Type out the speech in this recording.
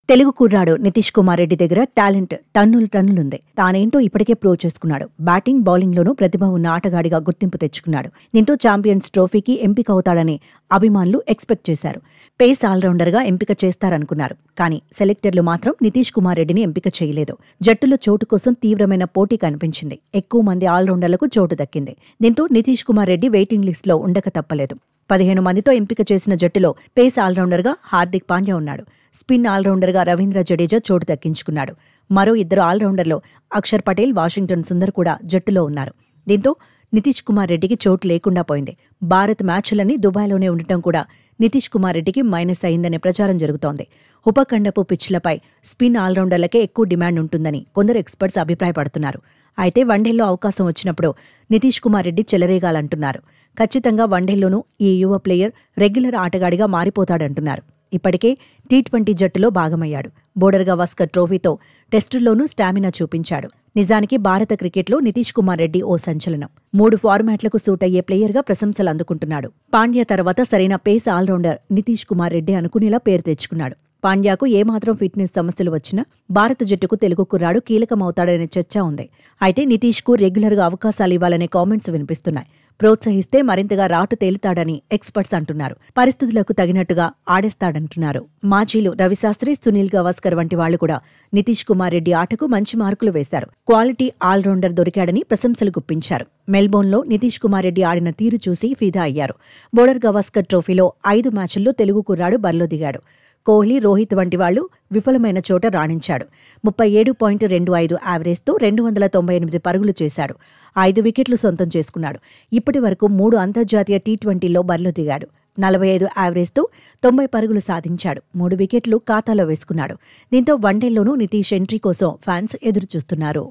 తెలుగు కుర్రాడు నితీష్ కుమార్ రెడ్డి దగ్గర టాలెంట్ టన్నులుంది. తానేంటో ఇప్పటికే ప్రూవ్ చేసుకున్నాడు. బ్యాటింగ్, బౌలింగ్లోనూ ప్రతిభ ఉన్న ఆటగాడిగా గుర్తింపు తెచ్చుకున్నాడు. దీంతో ఛాంపియన్స్ ట్రోఫీకి ఎంపిక అవుతాడని అభిమానులు ఎక్స్పెక్ట్ చేశారు. పేస్ ఆల్రౌండర్గా ఎంపిక చేస్తారనుకున్నారు. కానీ సెలెక్టర్లు మాత్రం నితీష్ కుమార్ రెడ్డిని ఎంపిక చేయలేదు. జట్టులో చోటు కోసం తీవ్రమైన పోటీ కనిపించింది. ఎక్కువ మంది ఆల్రౌండర్లకు చోటు దక్కింది. దీంతో నితీష్ కుమార్ రెడ్డి వెయిటింగ్ లిస్టులో ఉండక తప్పలేదు. 15 మందితో ఎంపిక చేసిన జట్టులో పేస్ ఆల్రౌండర్గా హార్దిక్ పాండ్యా ఉన్నాడు. స్పిన్ ఆల్రౌండర్గా రవీంద్ర జడేజా చోటు దక్కించుకున్నాడు. మరో 2 ఆల్రౌండర్లో అక్షర్ పటేల్, వాషింగ్టన్ సుందర్ కూడా జట్టులో ఉన్నారు. దీంతో నితీష్ కుమార్ రెడ్డికి చోటు లేకుండా పోయింది. భారత్ మ్యాచ్లన్నీ దుబాయ్లోనే ఉండటం కూడా నితీష్ కుమార్ రెడ్డికి మైనస్ అయిందనే ప్రచారం జరుగుతోంది. ఉపఖండపు పిచ్లపై స్పిన్ ఆల్రౌండర్లకే ఎక్కువ డిమాండ్ ఉంటుందని కొందరు ఎక్స్పర్ట్స్ అభిప్రాయపడుతున్నారు. అయితే వన్డేల్లో అవకాశం వచ్చినప్పుడు నితీష్ కుమార్ రెడ్డి చెలరేగాలంటున్నారు. ఖచ్చితంగా వన్డేల్లోనూ ఈ యువ ప్లేయర్ రెగ్యులర్ ఆటగాడిగా మారిపోతాడంటున్నారు. ఇప్పటికే టీ20 జట్టులో భాగమయ్యాడు. బోర్డర్ గవాస్కర్ ట్రోఫీతో టెస్టుల్లోనూ స్టామినా చూపించాడు. నిజానికి భారత క్రికెట్లో నితీష్ కుమార్ రెడ్డి ఓ సంచలనం. 3 ఫార్మాట్లకు సూట్ అయ్యే ప్లేయర్గా ప్రశంసలు అందుకుంటున్నాడు. పాండ్యా తర్వాత సరైన పేస్ ఆల్రౌండర్ నితీష్ కుమార్ రెడ్డి అనుకునేలా పేరు తెచ్చుకున్నాడు. పాండ్యాకు ఏమాత్రం ఫిట్నెస్ సమస్యలు వచ్చినా భారత జట్టుకు తెలుగు కుర్రాడు కీలకమవుతాడనే చర్చ ఉంది. అయితే నితీష్కు రెగ్యులర్గా అవకాశాలివ్వాలనే కామెంట్స్ వినిపిస్తున్నాయి. ప్రోత్సహిస్తే మరింతగా రాటు తేలుతాడని ఎక్స్పర్ట్స్ అంటున్నారు. పరిస్థితులకు తగినట్టుగా ఆడేస్తాడంటున్నారు. మాజీలు రవిశాస్త్రి, సునీల్ గవాస్కర్ వంటి వాళ్లు కూడా నితీష్ కుమార్ రెడ్డి ఆటకు మంచి మార్కులు వేశారు. క్వాలిటీ ఆల్రౌండర్ దొరికాడని ప్రశంసలు గుప్పించారు. మెల్బోర్న్లో నితీష్ కుమార్ రెడ్డి ఆడిన తీరు చూసి ఫిదా అయ్యారు. బోర్డర్ గవాస్కర్ ట్రోఫీలో 5 మ్యాచ్ల్లో తెలుగు కుర్రాడు బరిలో దిగాడు. కోహ్లీ, రోహిత్ వంటి వాళ్లు విఫలమైన చోట రాణించాడు. 37.25 యావరేజ్తో 298 పరుగులు చేశాడు. 5 వికెట్లు సొంతం చేసుకున్నాడు. ఇప్పటి వరకు 3 అంతర్జాతీయ టీ20లో బరిలో దిగాడు. 45 యావరేజ్తో 90 పరుగులు సాధించాడు. 3 వికెట్లు ఖాతాలో వేసుకున్నాడు. దీంతో వన్డేల్లోనూ నితీష్ ఎంట్రీ కోసం ఫ్యాన్స్ ఎదురుచూస్తున్నారు.